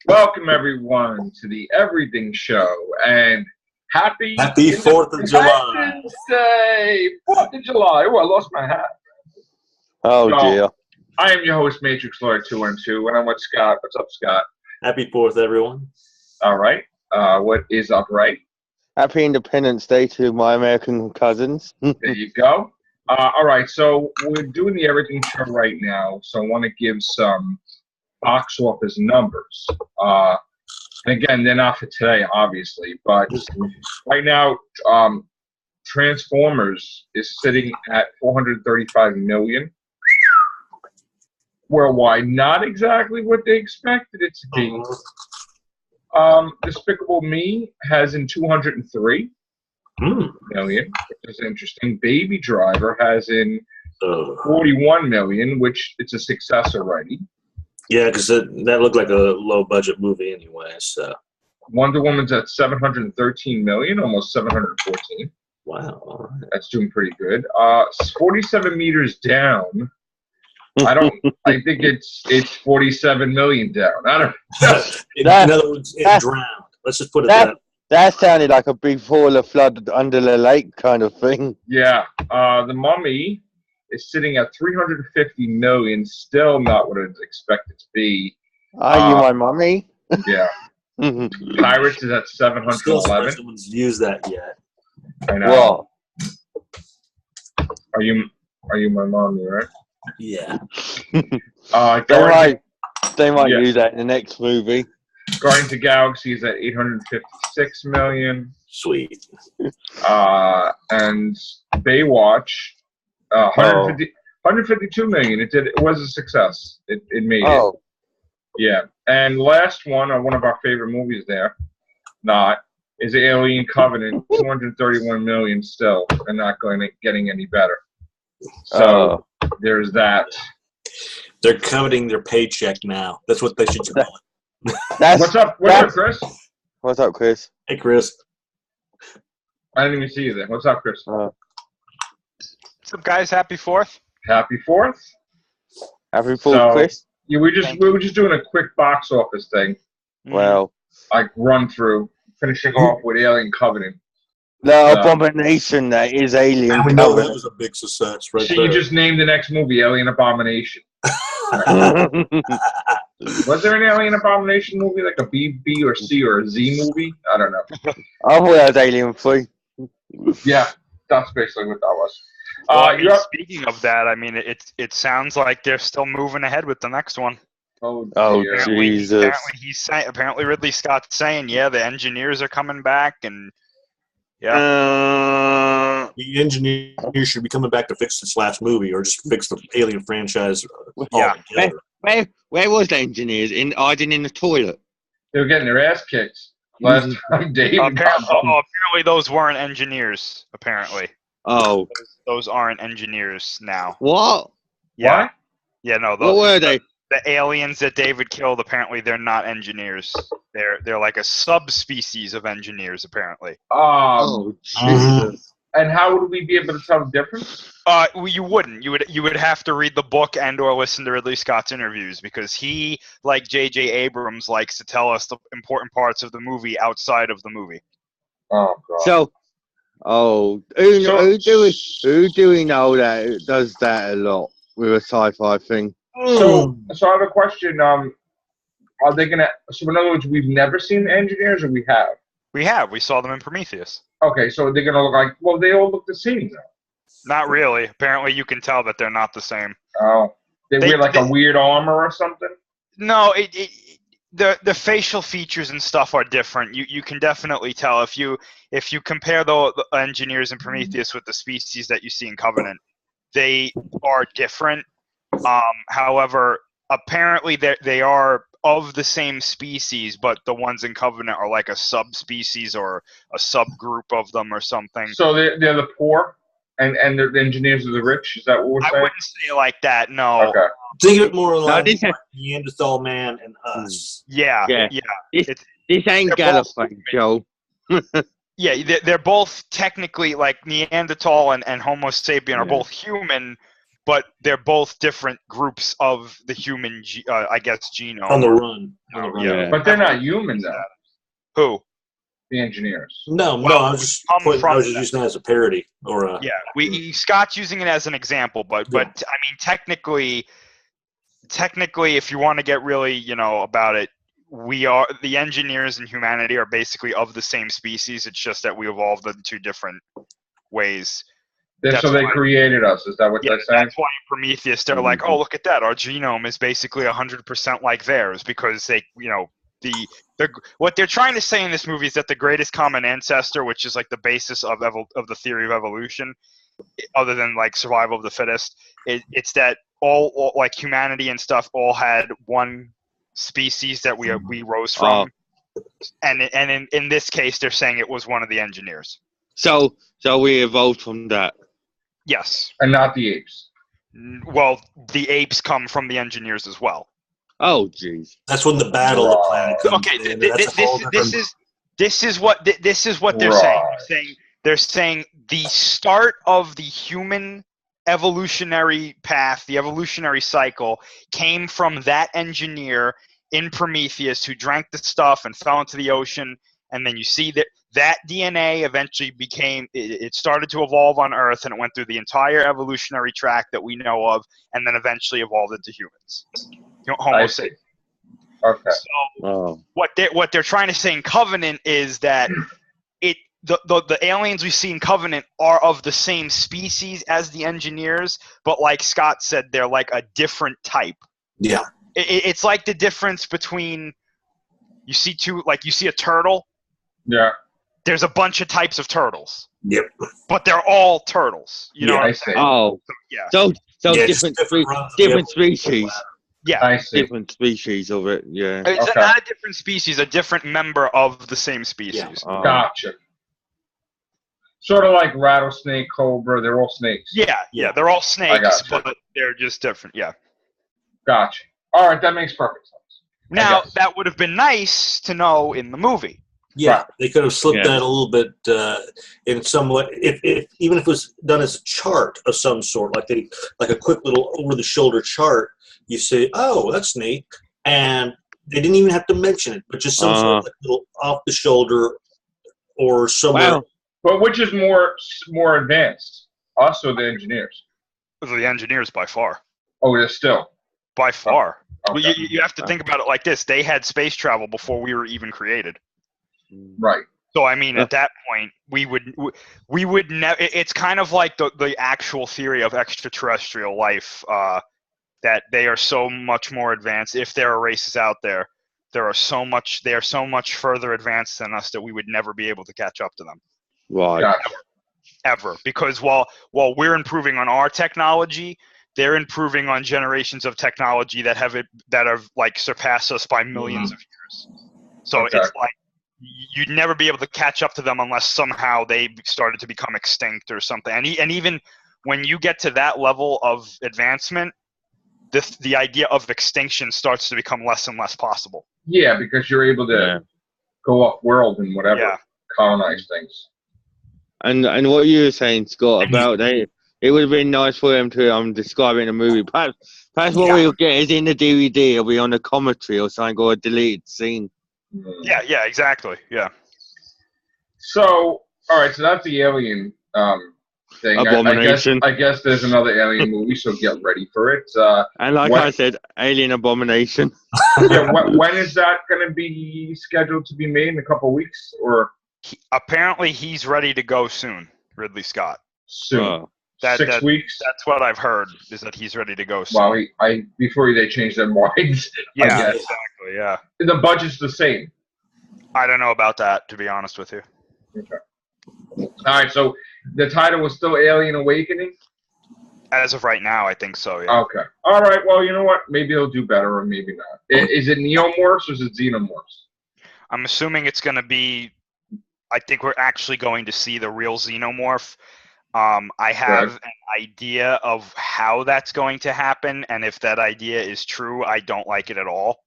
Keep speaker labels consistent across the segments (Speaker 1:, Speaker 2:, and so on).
Speaker 1: Welcome everyone to the Everything Show and happy
Speaker 2: 4th of July.
Speaker 1: Independence Day! 4th of July. Oh, I lost my hat.
Speaker 3: Oh, dear.
Speaker 1: I am your host, Matrix Lord 212, and I'm with Scott. What's up, Scott?
Speaker 2: Happy 4th, everyone.
Speaker 1: All right. What is up, right?
Speaker 3: Happy Independence Day to my American cousins.
Speaker 1: There you go. All right, so we're doing the Everything Show right now, so I want to give some box office numbers. And again, they're not for today, obviously, but right now, Transformers is sitting at 435 million worldwide. Not exactly what they expected it to be. Despicable Me has in 203 million, which is interesting. Baby Driver has in 41 million, which it's a success already.
Speaker 2: Yeah, because that looked like a low-budget movie anyway. So
Speaker 1: Wonder Woman's at 713 million, almost 714.
Speaker 2: Wow, all right.
Speaker 1: That's doing pretty good. 47 meters down. I think it's 47 million down. I don't know.
Speaker 2: In other words, it drowned. Let's just put it that.
Speaker 3: That sounded like a big fall of flood under the lake kind of thing.
Speaker 1: Yeah. The Mummy is sitting at 350 million. Still not what it's expected to be.
Speaker 3: Are you my mummy?
Speaker 1: Yeah. Pirates is at 711.
Speaker 2: Still someone's used that yet.
Speaker 1: I know.
Speaker 3: Well,
Speaker 1: Are you my mommy, right?
Speaker 2: Yeah.
Speaker 3: They might use that in the next movie.
Speaker 1: Guardians of the Galaxy is at 856 million.
Speaker 2: Sweet.
Speaker 1: And Baywatch, 152 million. It was a success. It made it. Yeah. And last one of our favorite movies there, is Alien Covenant, 231 million still, and not getting any better. So there's that.
Speaker 2: They're coveting their paycheck now. That's what they should call it.
Speaker 1: What's up, Chris?
Speaker 3: What's up, Chris?
Speaker 2: Hey, Chris.
Speaker 1: I didn't even see you there. What's up, Chris?
Speaker 4: What's up, guys? Happy 4th.
Speaker 1: Happy 4th.
Speaker 3: Happy 4th, Chris.
Speaker 1: Yeah, we were just doing a quick box office thing.
Speaker 3: Well,
Speaker 1: like run through, finishing off with Alien Covenant.
Speaker 3: The abomination that is Alien
Speaker 2: And we know that was a big success, right?
Speaker 1: So you just named the next movie Alien Abomination. Was there an Alien Abomination movie, like a B or C or a Z movie? I don't know.
Speaker 3: I thought that was Alien 3.
Speaker 1: Yeah, that's basically what that was.
Speaker 4: Speaking of that, I mean, it sounds like they're still moving ahead with the next one.
Speaker 1: Oh
Speaker 3: Jesus!
Speaker 4: Apparently Ridley Scott's saying, the engineers are coming back, and
Speaker 2: the engineers should be coming back to fix this last movie, or just fix the Alien franchise. Altogether.
Speaker 3: Where was the engineers? Hiding in the toilet.
Speaker 1: They were getting their ass kicked last time. Dave.
Speaker 4: Apparently those weren't engineers. Apparently.
Speaker 3: Oh.
Speaker 4: Those aren't engineers now.
Speaker 3: What?
Speaker 4: Yeah.
Speaker 1: What?
Speaker 4: Yeah, no.
Speaker 3: What were they?
Speaker 4: The aliens that David killed, apparently they're not engineers. They're like a subspecies of engineers, apparently.
Speaker 3: Oh, Jesus.
Speaker 1: And how would we be able to tell the difference?
Speaker 4: Well, you wouldn't. You would have to read the book and or listen to Ridley Scott's interviews, because he, like J.J. Abrams, likes to tell us the important parts of the movie outside of the movie.
Speaker 1: Oh, God.
Speaker 3: So, who do we know that does that a lot with a sci-fi thing?
Speaker 1: So I have a question. Are they gonna? So in other words, we've never seen the engineers, or we have?
Speaker 4: We have. We saw them in Prometheus.
Speaker 1: Okay, so they're gonna look like? Well, they all look the same now.
Speaker 4: Not really. Apparently, you can tell that they're not the same.
Speaker 1: Oh, they wear like a weird armor or something.
Speaker 4: No, the facial features and stuff are different. You can definitely tell if you compare the engineers in Prometheus with the species that you see in Covenant, they are different. However, apparently they are of the same species, but the ones in Covenant are like a subspecies or a subgroup of them or something.
Speaker 1: So they're the poor, and they're the engineers of the rich. Is that what we're saying?
Speaker 4: I wouldn't say it like that. No.
Speaker 1: Okay.
Speaker 2: Think of it more like Neanderthal man and us.
Speaker 4: Yeah.
Speaker 3: This ain't Gallifrey, Joe.
Speaker 4: Yeah, they're both technically like Neanderthal and Homo sapien are both human, but they're both different groups of the human, I guess, genome.
Speaker 2: On the run.
Speaker 4: Yeah.
Speaker 1: But they're not human, though.
Speaker 4: Who?
Speaker 1: The engineers.
Speaker 2: No, I was just using that as a parody or a.
Speaker 4: Yeah, Scott's using it as an example, but I mean, technically, if you want to get really, about it, the engineers and humanity are basically of the same species. It's just that we evolved in two different ways.
Speaker 1: So they created us. Is that what they're saying?
Speaker 4: That's why in Prometheus they're like, oh, look at that. Our genome is basically 100% like theirs because they, what they're trying to say in this movie is that the greatest common ancestor, which is like the basis of the theory of evolution, other than like survival of the fittest, it's that all like humanity and stuff all had one species that we rose from, and in this case they're saying it was one of the engineers.
Speaker 3: So we evolved from that.
Speaker 4: Yes.
Speaker 1: And not the apes.
Speaker 4: Well, the apes come from the engineers as well.
Speaker 3: Oh, jeez.
Speaker 2: That's when the battle of the planet comes.
Speaker 4: Okay, this is what they're saying. They're saying the start of the human evolutionary path, the evolutionary cycle, came from that engineer in Prometheus who drank the stuff and fell into the ocean, and then you see that DNA eventually it started to evolve on Earth, and it went through the entire evolutionary track that we know of, and then eventually evolved into humans. Homo sapiens.
Speaker 1: Okay.
Speaker 4: So what they're trying to say in Covenant is that the aliens we see in Covenant are of the same species as the engineers, but like Scott said, they're like a different type.
Speaker 2: Yeah.
Speaker 4: It's like the difference between you see a turtle.
Speaker 1: Yeah.
Speaker 4: There's a bunch of types of turtles.
Speaker 2: Yep.
Speaker 4: But they're all turtles. You know what I'm saying?
Speaker 3: Oh.
Speaker 4: So,
Speaker 3: So different species.
Speaker 4: Yeah.
Speaker 1: I see.
Speaker 3: Different species of it, yeah.
Speaker 4: It's not a different species, a different member of the same species.
Speaker 3: Yeah.
Speaker 1: Gotcha. Sort of like rattlesnake, cobra, they're all snakes.
Speaker 4: Yeah, they're all snakes, but they're just different, yeah.
Speaker 1: Gotcha. All right, that makes perfect sense.
Speaker 4: Now, that would have been nice to know in the movie.
Speaker 2: Yeah, they could have slipped that a little bit in some way. Even if it was done as a chart of some sort, like a quick little over-the-shoulder chart, you say, "Oh, that's neat," and they didn't even have to mention it, but just some sort of like little off-the-shoulder or somewhere.
Speaker 3: Wow.
Speaker 1: But which is more advanced, us or the engineers?
Speaker 4: The engineers, by far.
Speaker 1: Oh, they're still.
Speaker 4: By far.
Speaker 1: Okay.
Speaker 4: Well, you have to think about it like this. They had space travel before we were even created.
Speaker 1: Right.
Speaker 4: So, I mean, at that point, we would never. It's kind of like the actual theory of extraterrestrial life, that they are so much more advanced. If there are races out there, they are so much further advanced than us that we would never be able to catch up to them.
Speaker 3: Right.
Speaker 1: Gotcha.
Speaker 4: Ever. Because while we're improving on our technology, they're improving on generations of technology that have like surpassed us by millions of years. So it's like you'd never be able to catch up to them unless somehow they started to become extinct or something. And even when you get to that level of advancement, the idea of extinction starts to become less and less possible.
Speaker 1: Yeah, because you're able to go off world and whatever, colonize things.
Speaker 3: And what you were saying, Scott, about it would have been nice for them to describe it in a movie. Perhaps what we'll get is in the DVD. It'll be on a commentary or something, or a deleted scene.
Speaker 4: Yeah, exactly. Yeah.
Speaker 1: So, all right, so that's the alien thing.
Speaker 3: Abomination.
Speaker 1: I guess there's another alien movie, so get ready for it.
Speaker 3: And like I said, Alien Abomination.
Speaker 1: When is that going to be scheduled to be made? In a couple of weeks, or?
Speaker 4: Apparently, he's ready to go soon. Ridley Scott.
Speaker 1: Soon. 6 weeks.
Speaker 4: That's what I've heard. Is that he's ready to go soon.
Speaker 1: Well, before they change their minds.
Speaker 4: Yeah, exactly. Yeah.
Speaker 1: The budget's the same.
Speaker 4: I don't know about that, to be honest with you.
Speaker 1: Okay. All right. So the title was still Alien Awakening.
Speaker 4: As of right now, I think so. Yeah.
Speaker 1: Okay. All right. Well, you know what? Maybe he'll do better, or maybe not. Is it neomorphs or is it xenomorphs?
Speaker 4: I'm assuming it's going to be. I think we're actually going to see the real xenomorph. I have an idea of how that's going to happen, and if that idea is true, I don't like it at all.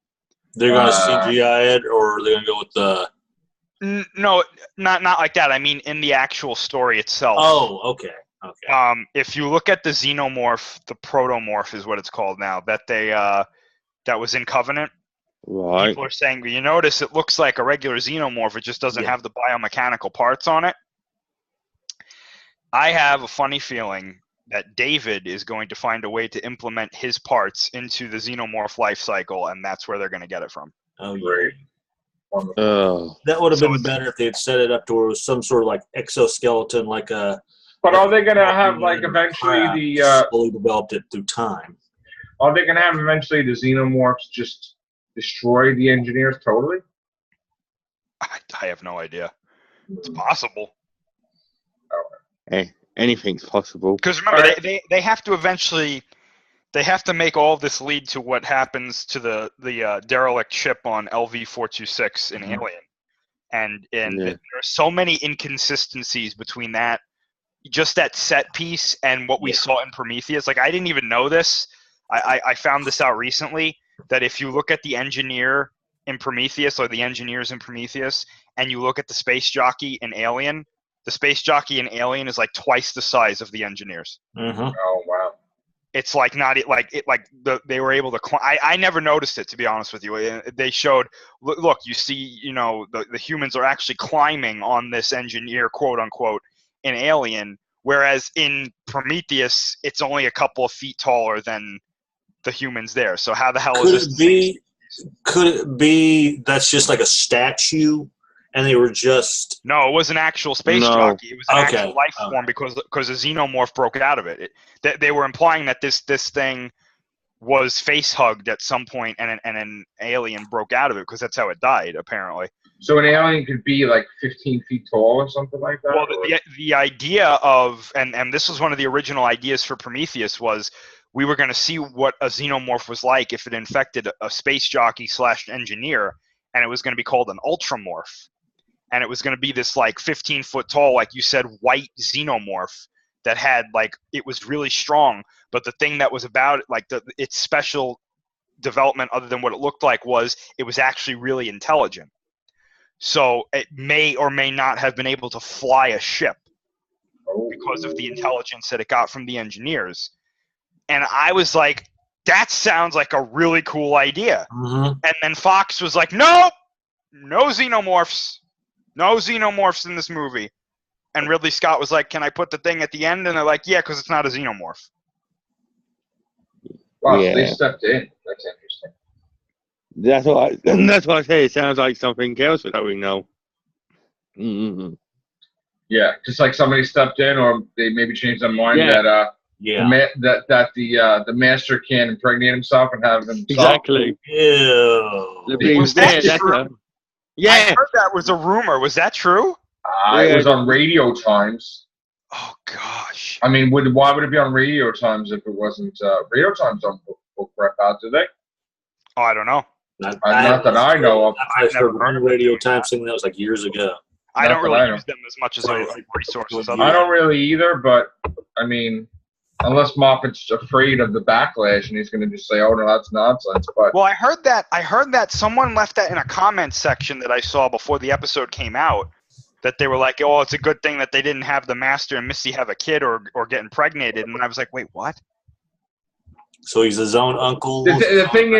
Speaker 2: They're going to CGI it, or they're going to go with the...
Speaker 4: No, not like that. I mean, in the actual story itself.
Speaker 2: Oh, okay. Okay.
Speaker 4: If you look at the xenomorph, the protomorph is what it's called now, that that was in Covenant.
Speaker 3: Right.
Speaker 4: People are saying, you notice it looks like a regular xenomorph, it just doesn't have the biomechanical parts on it. I have a funny feeling that David is going to find a way to implement his parts into the xenomorph life cycle, and that's where they're going to get it from.
Speaker 2: Oh,
Speaker 1: Great.
Speaker 2: That would have
Speaker 4: So
Speaker 2: been better if they had set it up to where it was some sort of like exoskeleton, like a.
Speaker 1: But are they going to have like eventually the?
Speaker 2: Fully developed it through time.
Speaker 1: Are they going to have eventually the xenomorphs just destroy the engineers totally?
Speaker 4: I have no idea. It's possible.
Speaker 3: Hey, anything's possible.
Speaker 4: Because remember, they have to eventually, they have to make all of this lead to what happens to the derelict ship on LV-426 in Alien, and there are so many inconsistencies between that, just that set piece and what we saw in Prometheus. Like I didn't even know this. I found this out recently, that if you look at the engineer in Prometheus or the engineers in Prometheus, and you look at the space jockey in Alien. The space jockey in Alien is like twice the size of the engineers.
Speaker 2: Mm-hmm.
Speaker 1: Oh wow!
Speaker 4: It's like not like it like they were able to. I never noticed it, to be honest with you. They showed. Look, you see, the humans are actually climbing on this engineer, quote unquote, in Alien, whereas in Prometheus, it's only a couple of feet taller than the humans there. So how the hell is this?
Speaker 2: Could it be that's just like a statue? And they were just...
Speaker 4: No, it was an actual space jockey. It was an actual life form because a xenomorph broke out of it. They were implying that this thing was face hugged at some point, and an alien broke out of it because that's how it died, apparently.
Speaker 1: So an alien could be like 15 feet tall or something like that?
Speaker 4: Well, the idea of, and this was one of the original ideas for Prometheus, was we were going to see what a xenomorph was like if it infected a space jockey / engineer, and it was going to be called an ultramorph. And it was going to be this like 15-foot tall, like you said, white xenomorph that had like, it was really strong. But the thing that was about it, like its special development other than what it looked like, was it was actually really intelligent. So it may or may not have been able to fly a ship because of the intelligence that it got from the engineers. And I was like, that sounds like a really cool idea.
Speaker 2: Mm-hmm.
Speaker 4: And then Fox was like, nope, no xenomorphs. No xenomorphs in this movie. And Ridley Scott was like, can I put the thing at the end? And they're like, yeah, because it's not a xenomorph.
Speaker 1: Wow, so they stepped in. That's interesting.
Speaker 3: That's what I say. It sounds like something else that we know. Mm-hmm.
Speaker 1: Yeah, just like somebody stepped in, or they maybe changed their mind that the master can impregnate himself and have him.
Speaker 3: Exactly.
Speaker 2: Ew.
Speaker 4: Was that true?
Speaker 3: Yeah.
Speaker 4: I heard that was a rumor. Was that true?
Speaker 1: It was on Radio Times.
Speaker 4: Oh, gosh.
Speaker 1: I mean, why would it be on Radio Times if it wasn't? Radio Times don't book crap out, do they?
Speaker 4: Oh, I don't know.
Speaker 1: Not that I know of.
Speaker 2: I've never heard of Radio Times thing that was like years ago.
Speaker 4: I don't really use them as much as a resource.
Speaker 1: I don't really either, but I mean, unless Moffat's afraid of the backlash and he's going to just say, "Oh no, that's nonsense." But
Speaker 4: well, I heard that someone left that in a comment section that I saw before the episode came out. That they were like, "Oh, it's a good thing that they didn't have the Master and Missy have a kid or get impregnated." And I was like, "Wait, what?"
Speaker 2: So he's his own uncle.
Speaker 1: The thing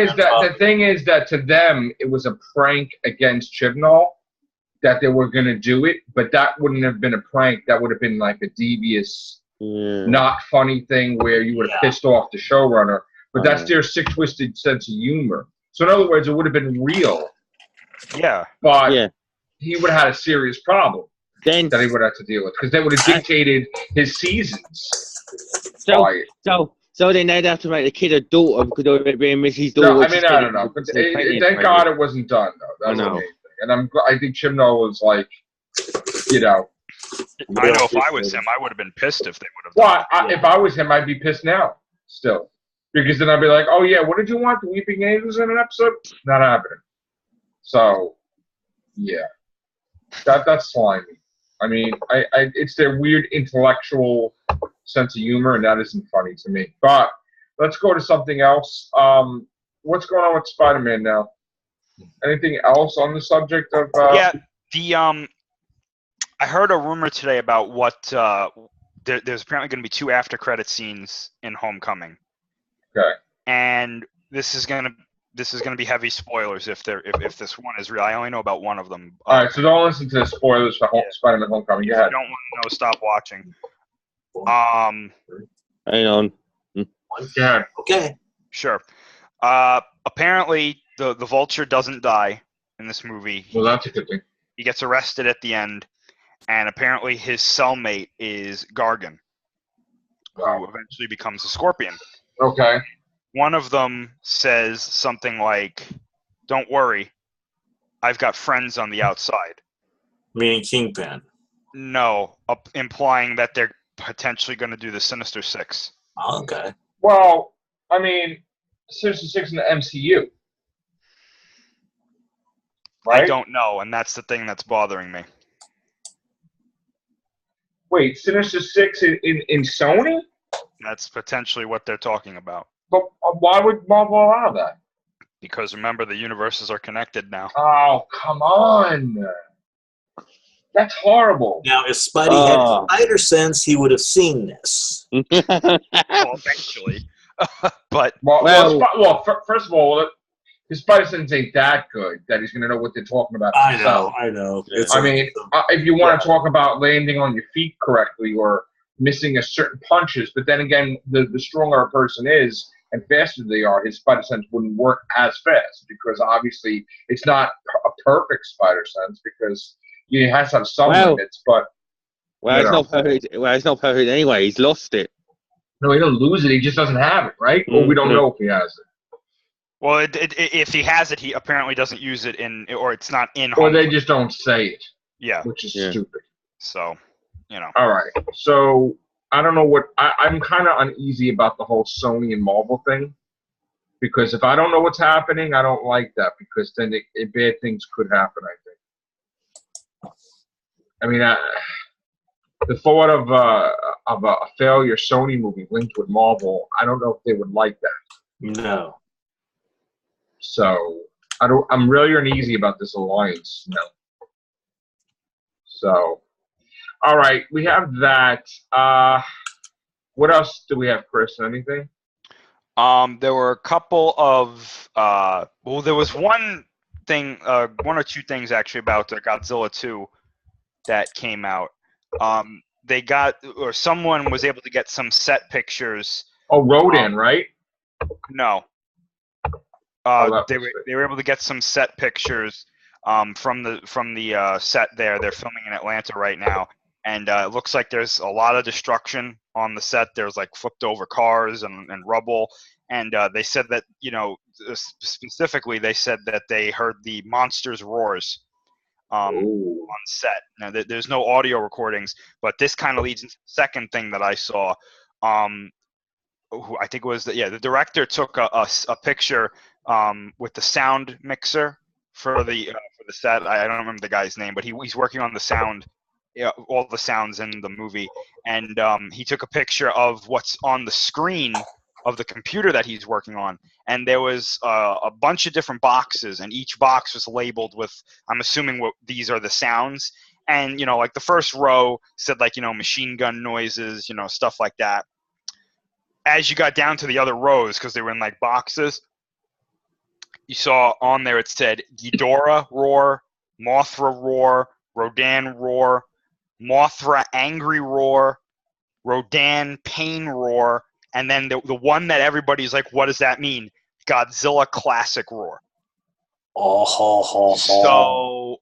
Speaker 1: is that to them it was a prank against Chibnall that they were going to do it, but that wouldn't have been a prank. That would have been like a devious. Not funny thing where you would have pissed off the showrunner, but that's their sick, twisted sense of humor. So in other words, it would have been real.
Speaker 4: Yeah.
Speaker 1: But he would have had a serious problem
Speaker 3: then
Speaker 1: that he would have to deal with because they would have dictated his seasons.
Speaker 3: So then they'd have to make the kid a daughter because it would be Missy's daughter.
Speaker 1: No, I mean, I don't know. But thank God it wasn't done, though. That's the main thing. And I think Chibnall was like,
Speaker 4: I know if I was him, I would have been pissed if they would have.
Speaker 1: Well, if I was him, I'd be pissed now, still, because then I'd be like, "Oh yeah, what did you want? The Weeping Angels in an episode? Not happening." So, yeah, that's slimy. I mean, it's their weird intellectual sense of humor, and that isn't funny to me. But let's go to something else. What's going on with Spider-Man now? Anything else on the subject of?
Speaker 4: I heard a rumor today about what there's apparently going to be 2 after-credit scenes in Homecoming.
Speaker 1: Okay.
Speaker 4: And this is gonna be heavy spoilers if this one is real. I only know about one of them.
Speaker 1: All right, so don't listen to the spoilers for Spider-Man: Homecoming.
Speaker 4: If
Speaker 1: Go ahead.
Speaker 4: you don't want to know, stop watching.
Speaker 3: Hang on.
Speaker 1: Go ahead.
Speaker 2: Okay.
Speaker 4: Sure. Apparently, the Vulture doesn't die in this movie.
Speaker 1: Well, that's a good thing.
Speaker 4: He gets arrested at the end, and apparently his cellmate is Gargan, who eventually becomes a Scorpion.
Speaker 1: Okay.
Speaker 4: One of them says something like, "Don't worry, I've got friends on the outside."
Speaker 2: Meaning Kingpin.
Speaker 4: No, implying that they're potentially going to do the Sinister Six.
Speaker 2: Okay.
Speaker 1: Well, I mean, Sinister Six in the MCU. Right?
Speaker 4: I don't know, and that's the thing that's bothering me.
Speaker 1: Wait, Sinister Six in Sony?
Speaker 4: That's potentially what they're talking about.
Speaker 1: But why would Marvel allow that?
Speaker 4: Because remember, the universes are connected now.
Speaker 1: Oh, come on. That's horrible.
Speaker 2: Now, if Spidey had spider sense, he would have seen this.
Speaker 4: Well, eventually. But
Speaker 1: first of all, his spider sense ain't that good that he's going to know what they're talking about.
Speaker 2: I know.
Speaker 1: I mean, if you want to talk about landing on your feet correctly or missing a certain punches, but then again, the stronger a person is and faster they are, his spider sense wouldn't work as fast because obviously it's not a perfect spider sense because he has to have some limits. But
Speaker 3: it's not perfect. Well, it's not perfect anyway. He's lost it.
Speaker 1: No, he don't lose it. He just doesn't have it, right? Or we don't know if he has it.
Speaker 4: Well, if he has it, he apparently doesn't use it or it's not in.
Speaker 1: Or they just don't say it.
Speaker 4: Yeah,
Speaker 1: which is stupid.
Speaker 4: So,
Speaker 1: All right. So I don't know what I'm kind of uneasy about the whole Sony and Marvel thing because if I don't know what's happening, I don't like that because then bad things could happen. I think. I mean, the thought of a failure Sony movie linked with Marvel, I don't know if they would like that.
Speaker 2: No.
Speaker 1: So I'm really uneasy about this alliance. No. So, all right, we have that. What else do we have, Chris? Anything?
Speaker 4: There were a couple of there was one thing, one or two things actually about Godzilla 2 that came out. Someone was able to get some set pictures.
Speaker 1: Oh, Rodan, right?
Speaker 4: No. They were able to get some set pictures from the set there. They're filming in Atlanta right now, and it looks like there's a lot of destruction on the set. There's like flipped over cars and rubble, and they said that specifically they said that they heard the monsters' roars on set. Now there's no audio recordings, but this kind of leads into the second thing that I saw. I think it was the director took a picture with the sound mixer for the set. I don't remember the guy's name, but he's working on the sound, all the sounds in the movie, and he took a picture of what's on the screen of the computer that he's working on, and there was a bunch of different boxes, and each box was labeled with, I'm assuming what these are the sounds, and like the first row said machine gun noises, stuff like that. As you got down to the other rows, because they were in like boxes, you saw on there it said Ghidorah roar, Mothra roar, Rodan roar, Mothra angry roar, Rodan pain roar, and then the one that everybody's like, what does that mean? Godzilla classic roar. So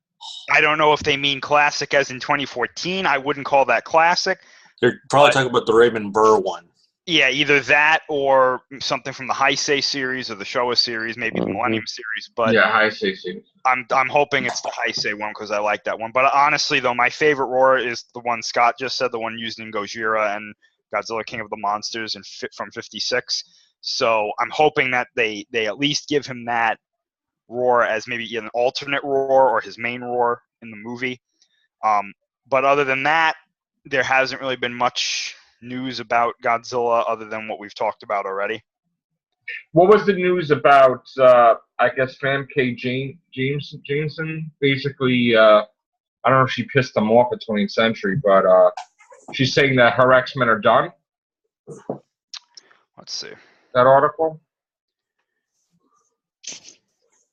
Speaker 4: I don't know if they mean classic as in 2014. I wouldn't call that classic.
Speaker 2: They're probably talking about the Raymond Burr one. Yeah,
Speaker 4: either that or something from the Heisei series or the Showa series, maybe the Millennium series. But
Speaker 1: yeah, Heisei series.
Speaker 4: I'm hoping it's the Heisei one because I like that one. But honestly, though, my favorite roar is the one Scott just said, the one used in Gojira and Godzilla King of the Monsters from '56. So I'm hoping that they at least give him that roar as maybe an alternate roar or his main roar in the movie. But other than that, there hasn't really been much news about Godzilla other than what we've talked about already.
Speaker 1: What was the news about, I guess, Famke Jameson? Basically, I don't know if she pissed them off at 20th Century, but She's saying that her X-Men are done.
Speaker 4: Let's see.
Speaker 1: That article.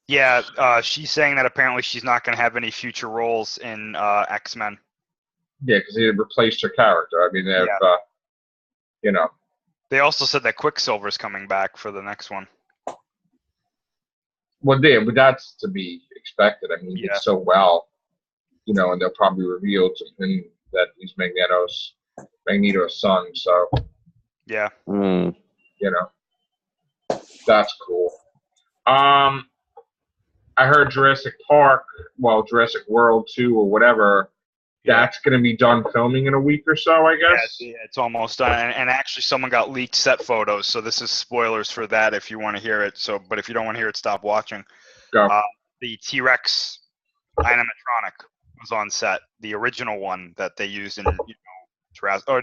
Speaker 4: Yeah, she's saying that apparently she's not going to have any future roles in X-Men.
Speaker 1: Yeah, because they replaced her character. I mean, they've, you know.
Speaker 4: They also said that Quicksilver's coming back for the next one.
Speaker 1: Well, but that's to be expected. I mean, he did so well, you know, and they'll probably reveal to him that he's Magneto's son. So,
Speaker 4: yeah,
Speaker 1: you know, that's cool. I heard Jurassic World 2 or whatever. That's going to be done filming in a week or so, I guess.
Speaker 4: Yeah, it's almost done. And actually, someone got leaked set photos, so this is spoilers for that if you want to hear it. So, but if you don't want to hear it, stop watching.
Speaker 1: Go.
Speaker 4: The T-Rex animatronic was on set, the original one that they used in Jurassic, or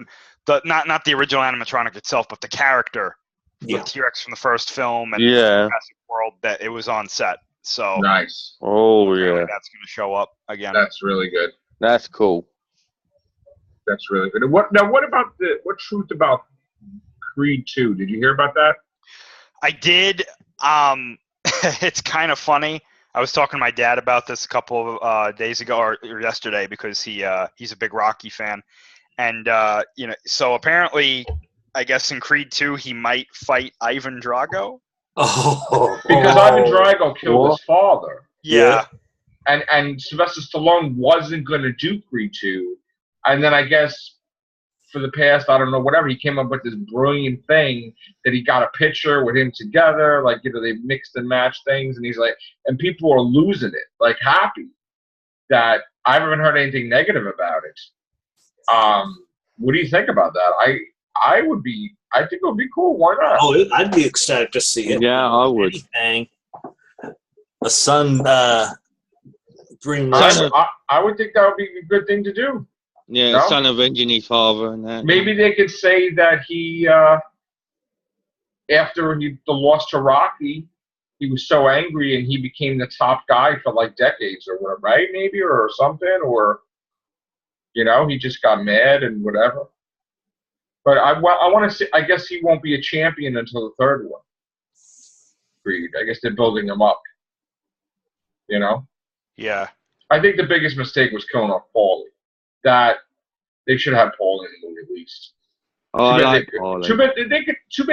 Speaker 4: not the original animatronic itself, but the character, the T-Rex from the first film and Jurassic World, that it was on set. So
Speaker 1: nice.
Speaker 3: Oh yeah,
Speaker 4: that's going to show up again.
Speaker 1: That's really good.
Speaker 3: That's cool.
Speaker 1: That's really good. What about what truth about Creed 2? Did you hear about that?
Speaker 4: I did. It's kind of funny. I was talking to my dad about this a couple of days ago or yesterday because he's a big Rocky fan, and so apparently, I guess in Creed 2 he might fight Ivan Drago.
Speaker 1: Oh, because Ivan Drago killed his father.
Speaker 4: Yeah.
Speaker 1: And Sylvester Stallone wasn't going to do Creed 2. And then I guess for the past, I don't know, whatever, he came up with this brilliant thing that he got a picture with him together. Like, they mixed and matched things. And he's like, and people are losing it, like happy that I haven't heard anything negative about it. What do you think about that? I think it would be cool. Why not?
Speaker 2: Oh, I'd be ecstatic to see it.
Speaker 3: Yeah, I would.
Speaker 2: Anything. A son,
Speaker 1: I would think that would be a good thing to do.
Speaker 3: Yeah, no? Son avenging his father and that.
Speaker 1: Maybe they could say that he, after the loss to Rocky, he was so angry and he became the top guy for like decades or whatever, right? Maybe or something, or he just got mad and whatever. But I want to see. I guess he won't be a champion until the third one. Creed. I guess they're building him up.
Speaker 4: Yeah.
Speaker 1: I think the biggest mistake was killing off Paulie. That they should have Paulie in the movie at least.
Speaker 3: Oh, I like Paulie.
Speaker 1: Too bad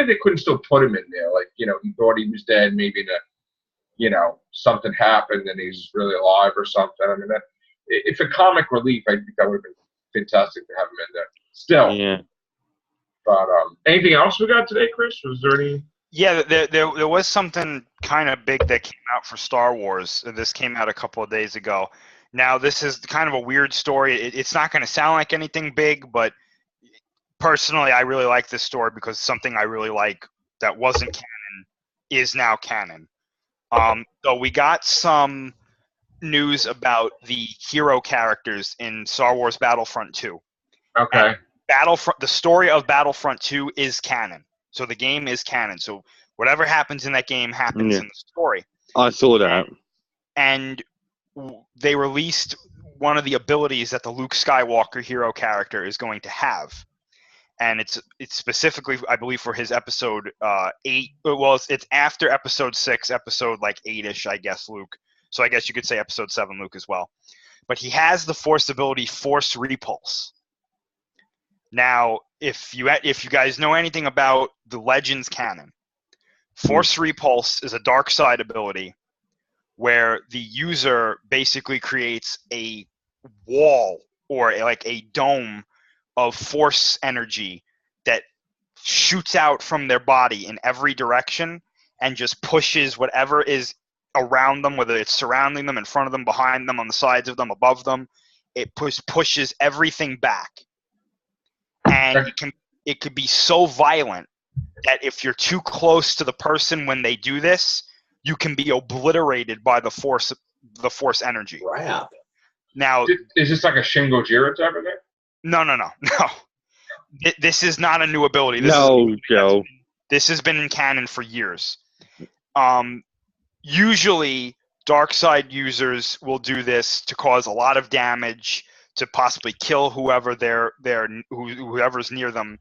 Speaker 1: they couldn't still put him in there. Like, he thought he was dead. Maybe something happened and he's really alive or something. I mean, if a comic relief, I think that would have been fantastic to have him in there. Still.
Speaker 3: Yeah.
Speaker 1: But anything else we got today, Chris? Was there any?
Speaker 4: Yeah, there was something kind of big that came out for Star Wars. This came out a couple of days ago. Now, this is kind of a weird story. It's not going to sound like anything big, but personally, I really like this story because something I really like that wasn't canon is now canon. So we got some news about the hero characters in Star Wars Battlefront 2.
Speaker 1: Okay.
Speaker 4: And the story of Battlefront 2 is canon. So the game is canon. So whatever happens in that game happens in the story.
Speaker 3: I saw that.
Speaker 4: And they released one of the abilities that the Luke Skywalker hero character is going to have. And it's specifically, I believe, for his episode 8. Well, it's after episode 6, episode like 8-ish, I guess, Luke. So I guess you could say episode 7 Luke as well. But he has the Force ability Force Repulse. Now, if you guys know anything about the Legends canon, Force Repulse is a dark side ability where the user basically creates a wall or a dome of force energy that shoots out from their body in every direction and just pushes whatever is around them, whether it's surrounding them, in front of them, behind them, on the sides of them, above them. It pushes everything back. And it could be so violent that if you're too close to the person when they do this, you can be obliterated by the force energy.
Speaker 2: Wow.
Speaker 4: Now,
Speaker 1: is this like a Shin Gojira type of thing?
Speaker 4: No. This is not a new ability.
Speaker 3: Joe.
Speaker 4: This has been in canon for years. Usually, dark side users will do this to cause a lot of damage, to possibly kill whoever's near them.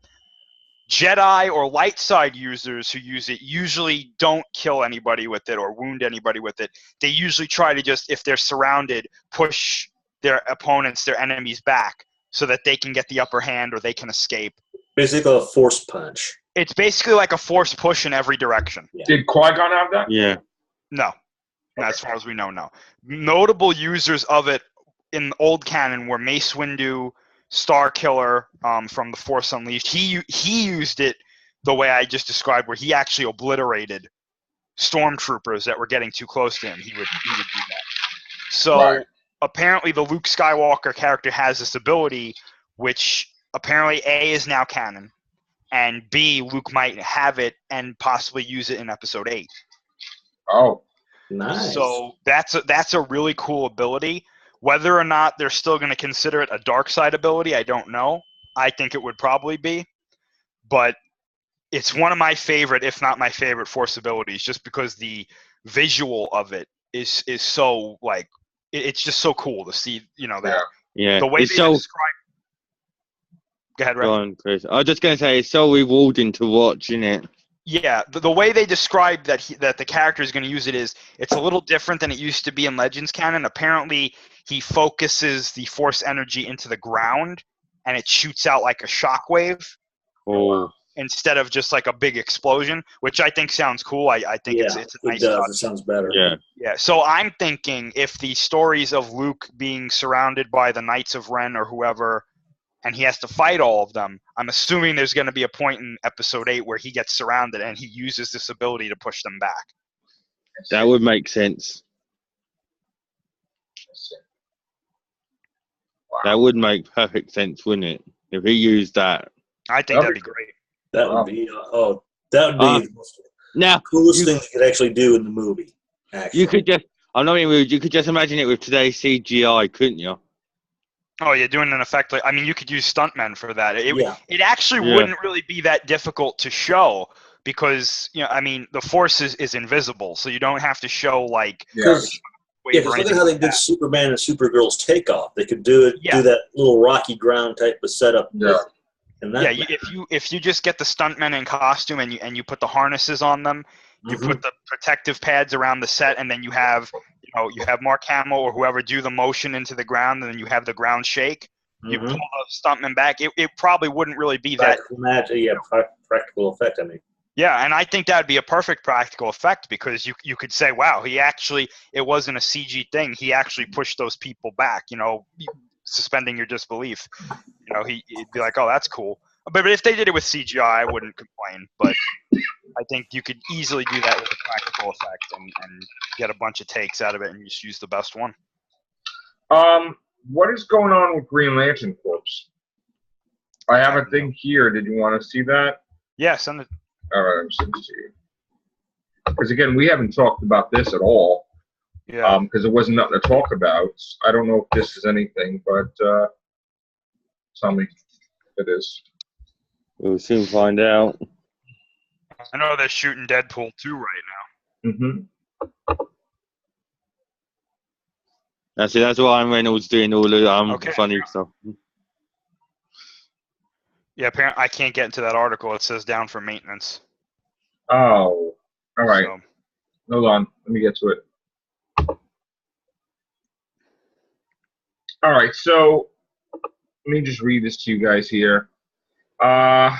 Speaker 4: Jedi or light side users who use it usually don't kill anybody with it or wound anybody with it. They usually try to just, if they're surrounded, push their opponents, their enemies back so that they can get the upper hand or they can escape.
Speaker 2: Basically a force punch.
Speaker 4: It's basically like a force push in every direction.
Speaker 1: Yeah. Did Qui-Gon have that?
Speaker 3: Yeah.
Speaker 4: No. As far as we know, no. Notable users of it in old canon were Mace Windu, Starkiller from The Force Unleashed. He used it the way I just described, where he actually obliterated stormtroopers that were getting too close to him. He would do that. So apparently the Luke Skywalker character has this ability, which apparently A, is now canon, and B, Luke might have it and possibly use it in Episode 8.
Speaker 1: Oh.
Speaker 2: Nice.
Speaker 4: So that's a really cool ability. Whether or not they're still going to consider it a dark side ability, I don't know. I think it would probably be. But it's one of my favorite, if not my favorite, Force abilities, just because the visual of it is so, like, it's just so cool to see, that.
Speaker 3: Yeah.
Speaker 4: The way
Speaker 3: it's
Speaker 4: they
Speaker 3: so,
Speaker 4: describe... Go ahead, Red.
Speaker 3: Go on, Chris. I was just going to say, it's so rewarding to watch, isn't it?
Speaker 4: Yeah, the way they describe that the character is going to use it is, it's a little different than it used to be in Legends canon. Apparently, he focuses the Force energy into the ground, and it shoots out like a shockwave.
Speaker 3: Oh.
Speaker 4: Instead of just like a big explosion, which I think sounds cool. I think it's a nice touch.
Speaker 2: It sounds better.
Speaker 3: Yeah.
Speaker 4: Yeah. So I'm thinking if the stories of Luke being surrounded by the Knights of Ren or whoever, and he has to fight all of them, I'm assuming there's going to be a point in Episode 8 where he gets surrounded and he uses this ability to push them back.
Speaker 3: That would make sense.
Speaker 1: Wow.
Speaker 3: That would make perfect sense, wouldn't it? If he used that.
Speaker 4: I think that'd be great.
Speaker 2: That would be the most
Speaker 3: Now,
Speaker 2: coolest thing they could actually do in the movie. Actually.
Speaker 3: you could just, I'm not being rude, you could just imagine it with today's CGI, couldn't you?
Speaker 4: Oh, yeah, doing an effect like, I mean, you could use stuntmen for that. It actually wouldn't really be that difficult to show because, I mean, the Force is invisible, so you don't have to show, like...
Speaker 2: Because look at how they did Superman and Supergirl's takeoff. They could do that little rocky ground type of setup.
Speaker 1: Yeah.
Speaker 4: If you just get the stuntmen in costume and you put the harnesses on them, you put the protective pads around the set, and then you have Mark Hamill or whoever do the motion into the ground, and then you have the ground shake. You pull the stuntmen back. It probably wouldn't really be
Speaker 2: practical effect. I mean.
Speaker 4: Yeah, and I think that would be a perfect practical effect because you could say, wow, it wasn't a CG thing. He actually pushed those people back. Suspending your disbelief. He'd be like, oh, that's cool. But if they did it with CGI, I wouldn't complain. But I think you could easily do that with a practical effect and get a bunch of takes out of it and just use the best one.
Speaker 1: What is going on with Green Lantern Corps? I have a thing here. Did you want to see that?
Speaker 4: Yeah, send it.
Speaker 1: All right, I'm sending it to you. Because, again, we haven't talked about this at all.
Speaker 4: Yeah.
Speaker 1: Because there wasn't nothing to talk about. I don't know if this is anything, but tell me if it is.
Speaker 3: We'll soon find out.
Speaker 4: I know they're shooting Deadpool 2 right now.
Speaker 1: Mm-hmm.
Speaker 3: That's Ryan Reynolds doing all the funny stuff.
Speaker 4: Yeah, apparently I can't get into that article. It says down for maintenance.
Speaker 1: Oh, all right.
Speaker 4: So.
Speaker 1: Hold on. Let me get to it. All right, so let me just read this to you guys here. The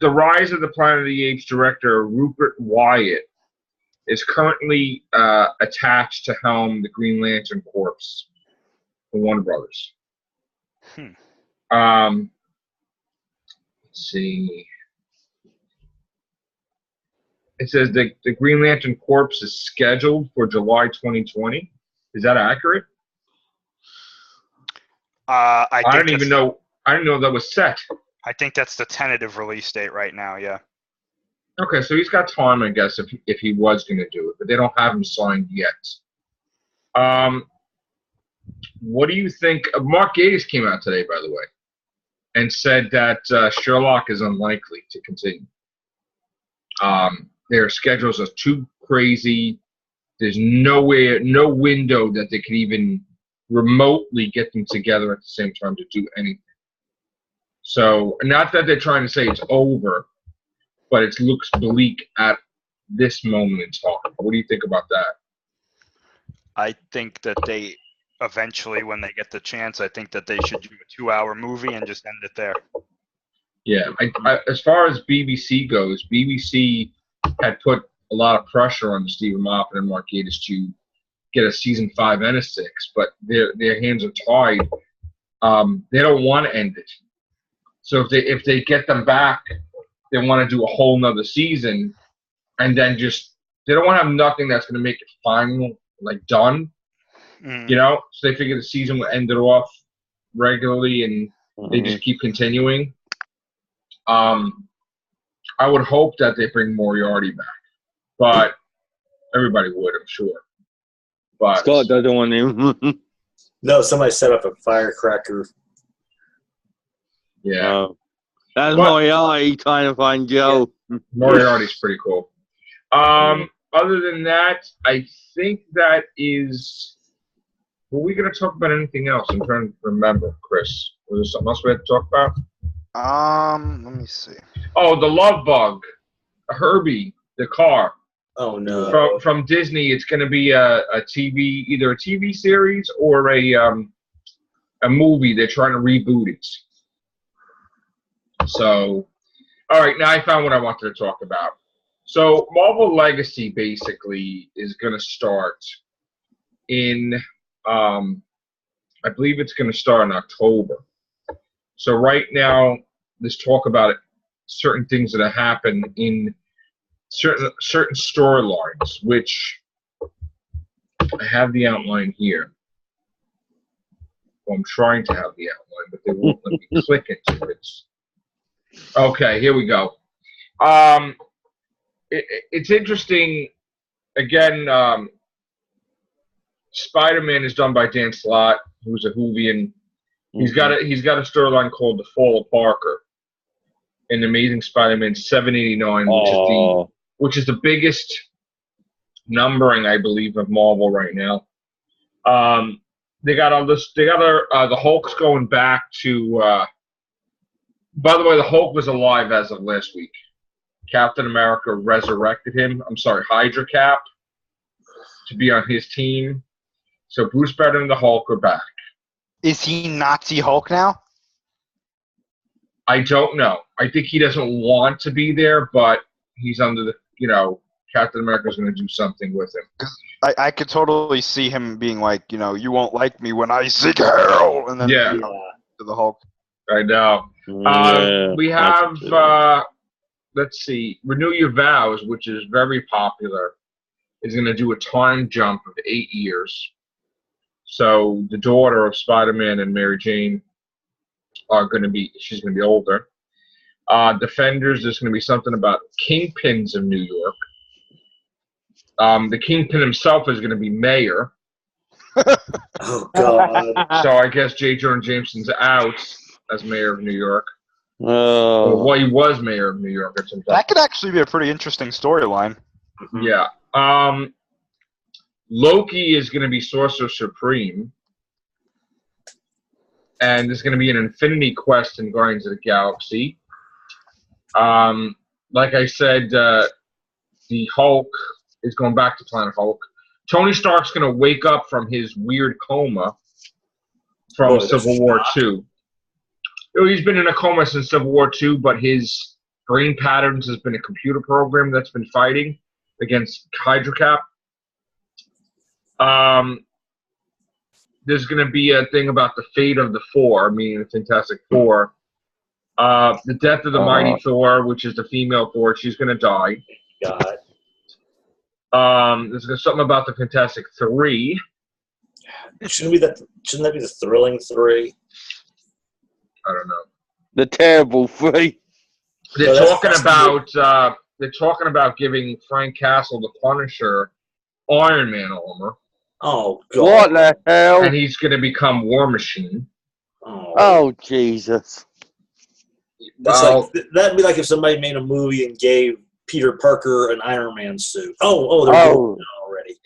Speaker 1: Rise of the Planet of the Apes director Rupert Wyatt is currently attached to helm the Green Lantern Corps for Warner Brothers. Let's see. It says the Green Lantern Corps is scheduled for July 2020. Is that accurate? I didn't know that was set.
Speaker 4: I think that's the tentative release date right now. Yeah.
Speaker 1: Okay, so he's got time, I guess, if he was going to do it, but they don't have him signed yet. What do you think? Mark Gatiss came out today, by the way, and said that Sherlock is unlikely to continue. Their schedules are too crazy. There's no window that they could even remotely get them together at the same time to do anything. So, not that they're trying to say it's over, but it looks bleak at this moment in time. What do you think about that?
Speaker 4: I think that they eventually, when they get the chance, I think that they should do a 2-hour movie and just end it there.
Speaker 1: Yeah, as far as BBC goes, BBC had put a lot of pressure on Stephen Moffat and Mark Gatiss to get a season 5 and a 6, but their hands are tied. They don't want to end it. So if they get them back, they want to do a whole nother season, and then they don't want to have nothing that's going to make it final, like done. You know, so they figure the season will end it off regularly, and they just keep continuing. I would hope that they bring Moriarty back, but everybody would, I'm sure. But
Speaker 3: Scott doesn't want him.
Speaker 2: No, somebody set up a firecracker.
Speaker 1: Yeah.
Speaker 3: That's Moriarty trying to find Joe.
Speaker 1: Yeah. Moriarty's pretty cool. Other than that, I think that is... Were we going to talk about anything else? I'm trying to remember, Chris. Was there something else we had to talk about?
Speaker 4: Let me see.
Speaker 1: Oh, the Love Bug. Herbie, the car.
Speaker 2: Oh, no.
Speaker 1: From Disney, it's going to be a TV, either a TV series or a movie. They're trying to reboot it. So, all right, now I found what I wanted to talk about. So, Marvel Legacy basically is going to start in, I believe it's going to start in October. So, right now, let's talk about it, certain things that have happened in certain storylines, which I have the outline here. Well, I'm trying to have the outline, but they won't let me click into it. Okay, here we go. It's interesting. Again, Spider-Man is done by Dan Slott, who's a Whovian. He's got a storyline called The Fall of Parker in Amazing Spider-Man 789, which is the biggest numbering, I believe, of Marvel right now. They got all this. They got the Hulk's going back to. By the way, the Hulk was alive as of last week. Captain America resurrected him. I'm sorry, Hydra Cap, to be on his team. So Bruce Banner and the Hulk are back.
Speaker 4: Is he Nazi Hulk now?
Speaker 1: I don't know. I think he doesn't want to be there, but he's under the, Captain America's going to do something with him.
Speaker 4: I could totally see him being like, you won't like me when I say hell, and then to the Hulk.
Speaker 1: I know. We have, let's see, Renew Your Vows, which is very popular, is going to do a time jump of 8 years. So the daughter of Spider-Man and Mary Jane she's going to be older. Defenders, there's going to be something about Kingpins of New York. The Kingpin himself is going to be mayor.
Speaker 2: Oh, God.
Speaker 1: So I guess J. Jonah Jameson's out as mayor of New York.
Speaker 3: Oh.
Speaker 1: Well, he was mayor of New York at some time.
Speaker 4: That could actually be a pretty interesting storyline.
Speaker 1: Yeah. Loki is going to be Sorcerer Supreme. And there's going to be an Infinity Quest in Guardians of the Galaxy. Like I said, the Hulk is going back to Planet Hulk. Tony Stark's going to wake up from his weird coma from Civil War II. He's been in a coma since Civil War II, but his brain patterns has been a computer program that's been fighting against Hydra Cap. There's going to be a thing about the fate of the Four, meaning the Fantastic Four. The death of the mighty Thor, which is the female Thor, she's going to die.
Speaker 2: God.
Speaker 1: There's something about the Fantastic Three.
Speaker 2: Shouldn't that be the Thrilling Three?
Speaker 1: I don't know.
Speaker 3: The Terrible Three.
Speaker 1: They're talking about giving Frank Castle, the Punisher, Iron Man armor.
Speaker 2: Oh, God.
Speaker 3: What the hell?
Speaker 1: And he's going to become War Machine.
Speaker 3: Oh, Jesus.
Speaker 2: That'd be like if somebody made a movie and gave Peter Parker an Iron Man suit. They're doing it already.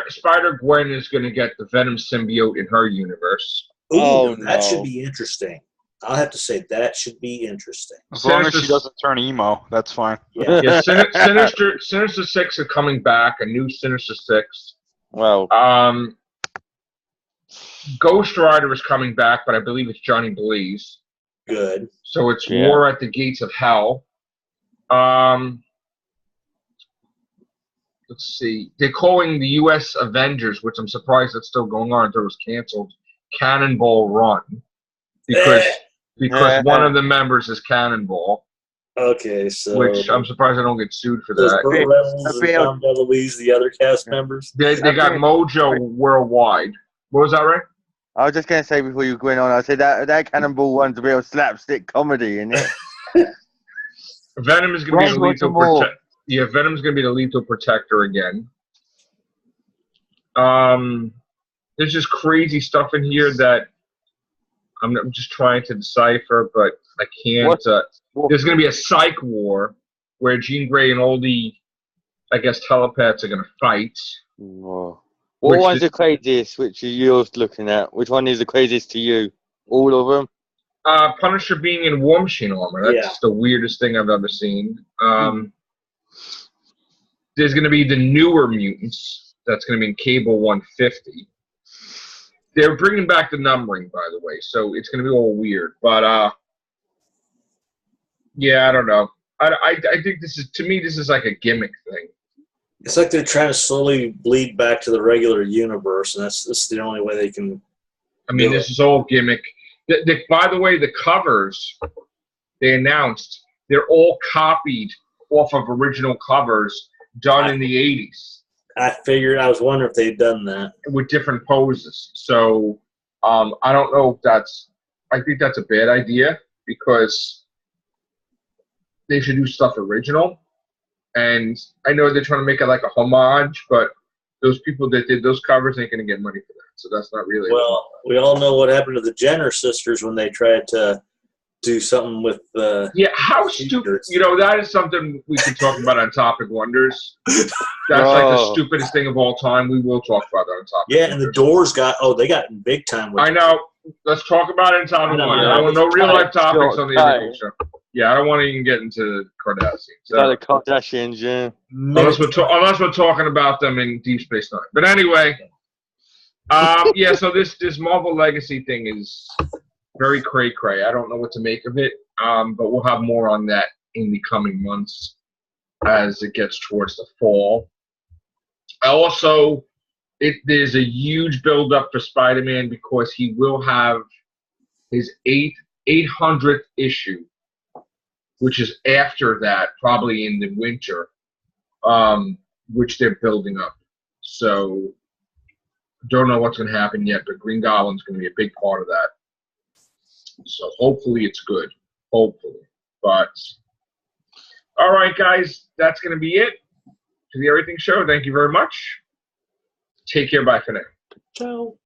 Speaker 1: Spider-Gwen is going to get the Venom symbiote in her universe.
Speaker 2: Ooh, that should be interesting. I'll have to say that should be interesting.
Speaker 4: As long as she doesn't turn emo, that's fine.
Speaker 1: Yeah, Sinister 6 are coming back, a new Sinister 6.
Speaker 3: Well,
Speaker 1: Ghost Rider is coming back, but I believe it's Johnny Blaze.
Speaker 2: Good.
Speaker 1: So it's War at the Gates of Hell. Let's see. They're calling the U.S. Avengers, which I'm surprised that's still going on until it was canceled, Cannonball Run. Because one of the members is Cannonball.
Speaker 2: Okay, so...
Speaker 1: Which I'm surprised I don't get sued for that.
Speaker 2: Burt Reynolds and Tom DeLuise, the other cast members?
Speaker 1: They got Mojo Worldwide. What was that, Ray?
Speaker 3: I was just going to say before you went on, I said that Cannonball one's a bit of slapstick comedy, isn't it?
Speaker 1: Venom is going to be the lethal protector. Yeah, Venom's going to be the lethal protector again. There's just crazy stuff in here that I'm just trying to decipher, but I can't. There's going to be a psych war where Jean Grey and all the, I guess, telepaths are going to fight.
Speaker 3: Whoa. What one's the craziest, which you're looking at? Which one is the craziest to you? All of them?
Speaker 1: Punisher being in War Machine armor. That's the weirdest thing I've ever seen. There's going to be the newer mutants. That's going to be in Cable 150. They're bringing back the numbering, by the way, so it's going to be all weird. But, yeah, I don't know. I think this is like a gimmick thing.
Speaker 2: It's like they're trying to slowly bleed back to the regular universe, and that's the only way they can.
Speaker 1: I mean, this is all gimmick. By the way, the covers they announced, they're all copied off of original covers done in the 80s.
Speaker 2: I was wondering if they'd done that.
Speaker 1: With different poses. So, I don't know if I think that's a bad idea because they should do stuff original. And I know they're trying to make it like a homage, but those people that did those covers ain't going to get money for that. So that's not really.
Speaker 2: Well, we all know what happened to the Jenner sisters when they tried to do something with.
Speaker 1: How stupid! That is something we could talk about on Topic Wonders. That's like the stupidest thing of all time. We will talk about that on Topic.
Speaker 2: Yeah,
Speaker 1: Wonders.
Speaker 2: And the Doors they got in big time with.
Speaker 1: I know. Let's talk about it in Topic Wonders. I want no real life topics on the other show. Yeah, I don't want to even get into Kardashians.
Speaker 3: The Kardashians, yeah.
Speaker 1: Unless we're talking about them in Deep Space Nine. But anyway, so this Marvel Legacy thing is very cray-cray. I don't know what to make of it, but we'll have more on that in the coming months as it gets towards the fall. Also, there's a huge build-up for Spider-Man because he will have his 800th issue, which is after that, probably in the winter, which they're building up. So, don't know what's going to happen yet, but Green Goblin's going to be a big part of that. So, hopefully it's good. Hopefully. But, all right, guys, that's going to be it for the Everything Show. Thank you very much. Take care. Bye for now.
Speaker 2: Ciao.